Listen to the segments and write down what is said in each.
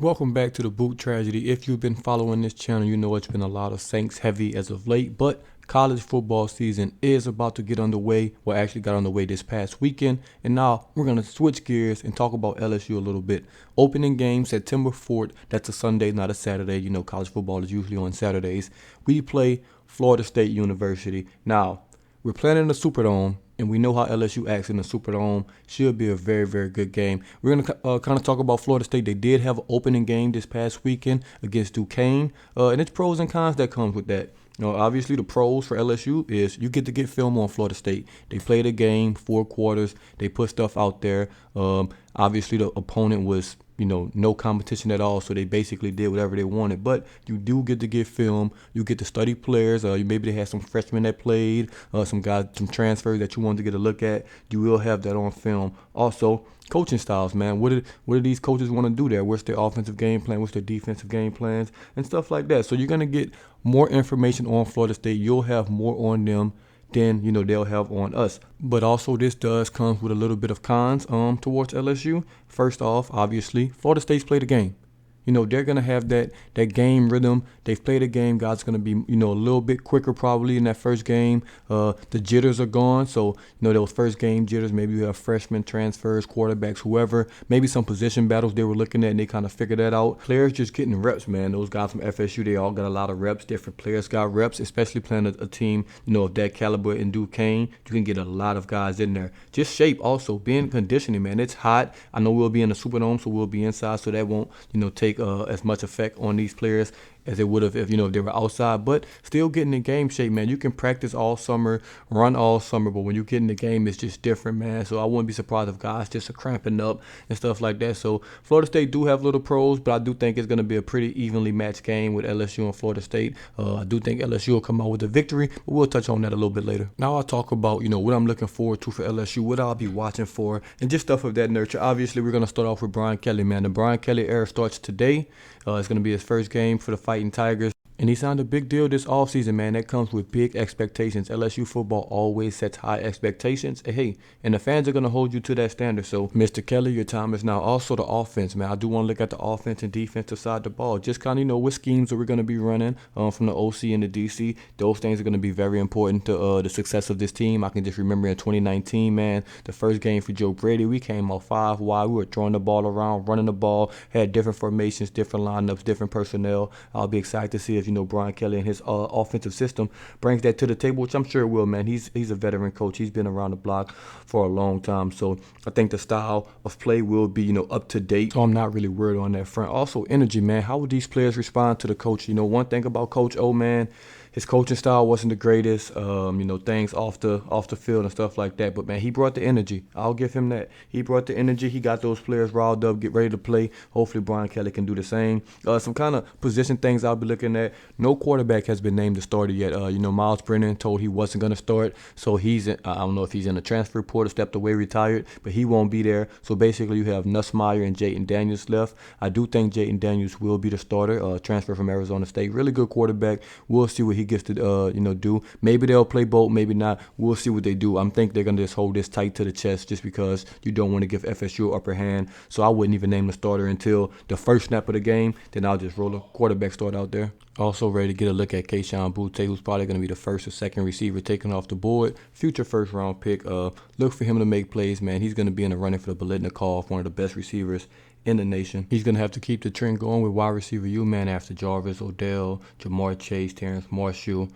Welcome back to the Boot Tragedy. If you've been following this channel, you know it's been a lot of Saints heavy as of late, but college football season is about to get underway. Well, actually got underway this past weekend, and now we're going to switch gears and talk about LSU a little bit. Opening game September 4th. That's a Sunday, not a Saturday. You know, college football is usually on Saturdays. We play Florida State University. Now, we're playing in the Superdome, and we know how LSU acts in the Superdome. Should be a very, very good game. We're going to kind of talk about Florida State. They did have an opening game this past weekend against Duquesne, and it's pros and cons that comes with that. You know, obviously, the pros for LSU is you get to get film on Florida State. They played a game, 4 quarters. They put stuff out there. Obviously, the opponent was, no competition at all, so they basically did whatever they wanted. But you do get to get film. You get to study players. Maybe they had some freshmen that played, some guys, some transfers that you wanted to get a look at. You will have that on film. Also, coaching styles, man. What do these coaches want to do there? What's their offensive game plan? What's their defensive game plans? And stuff like that. So you're going to get more information on Florida State. You'll have more on them than they'll have on us. But also this does come with a little bit of cons towards LSU. First off, obviously, Florida State's played a game. They're going to have that game rhythm. They've played a game. Guys going to be, a little bit quicker probably in that first game. The jitters are gone. So, those first game jitters, maybe you have freshmen, transfers, quarterbacks, whoever. Maybe some position battles they were looking at and they kind of figured that out. Players just getting reps, man. Those guys from FSU, they all got a lot of reps. Different players got reps, especially playing a team, of that caliber in Duquesne. You can get a lot of guys in there. Just shape also, being conditioning, man. It's hot. I know we'll be in the Superdome, so we'll be inside, so that won't, take as much effect on these players as it would have if they were outside, but still getting in game shape, man. You can practice all summer, run all summer, but when you get in the game, it's just different, man. So I wouldn't be surprised if guys just are cramping up and stuff like that. So Florida State do have little pros, but I do think it's going to be a pretty evenly matched game with LSU and Florida State. I do think LSU will come out with a victory, but we'll touch on that a little bit later. Now I'll talk about, what I'm looking forward to for LSU, what I'll be watching for, and just stuff of that nature. Obviously, we're going to start off with Brian Kelly, man. The Brian Kelly era starts today. It's going to be his first game for the Fighting Tigers. And he signed a big deal this offseason, man. That comes with big expectations. LSU football always sets high expectations. And the fans are going to hold you to that standard. So, Mr. Kelly, your time is now. Also, the offense, man. I do want to look at the offense and defensive side of the ball. Just kind of, what schemes that we're going to be running from the OC and the DC. Those things are going to be very important to the success of this team. I can just remember in 2019, man, the first game for Joe Brady, we came off 5 wide. We were throwing the ball around, running the ball, had different formations, different lineups, different personnel. I'll be excited to see if, Brian Kelly and his offensive system brings that to the table, which I'm sure it will, man. He's a veteran coach. He's been around the block for a long time. So I think the style of play will be, up to date. So I'm not really worried on that front. Also, energy, man. How would these players respond to the coach? One thing about Coach O, man, his coaching style wasn't the greatest, things off the field and stuff like that. But, man, he brought the energy. I'll give him that. He brought the energy. He got those players riled up, get ready to play. Hopefully, Brian Kelly can do the same. Some kind of position things I'll be looking at. No quarterback has been named the starter yet. Miles Brennan told he wasn't going to start. So I don't know if he's in the transfer portal, stepped away, retired, but he won't be there. So, basically, you have Nussmeier and Jayden Daniels left. I do think Jayden Daniels will be the starter, transfer from Arizona State. Really good quarterback. We'll see what he gets to do. Maybe they'll play both, maybe not. We'll see what they do. I think they're gonna just hold this tight to the chest just because you don't want to give FSU upper hand. So I wouldn't even name the starter until the first snap of the game. Then I'll just roll a quarterback start out there. Also ready to get a look at Kayshon Boutte, who's probably going to be the first or second receiver taken off the board. Future first-round pick. Look for him to make plays, man. He's going to be in the running for the Biletnikoff, one of the best receivers in the nation. He's going to have to keep the trend going with wide receiver man after Jarvis, Odell, Jamar Chase, Terrence Marshall,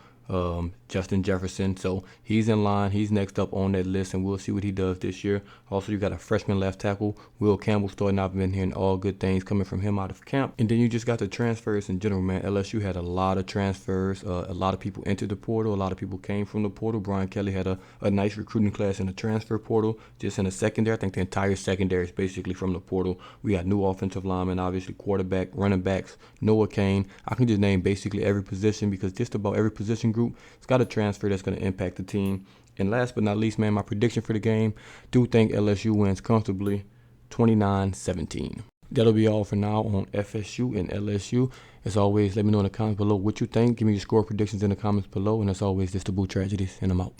Justin Jefferson. So he's in line. He's next up on that list, and we'll see what he does this year. Also, you got a freshman left tackle, Will Campbell, starting. I've been hearing all good things coming from him out of camp. And then you just got the transfers in general, man. LSU had a lot of transfers. A lot of people entered the portal. A lot of people came from the portal. Brian Kelly had a nice recruiting class in the transfer portal. Just in the secondary, I think the entire secondary is basically from the portal. We got new offensive linemen, obviously quarterback, running backs, Noah Kane. I can just name basically every position because just about every position group, it's got a transfer that's going to impact the team. And last but not least, man, my prediction for the game, do think LSU wins comfortably 29-17. That'll be all for now on FSU and LSU. As always, let me know in the comments below what you think. Give me your score predictions in the comments below. And as always, this is DaBoot Tragedies, and I'm out.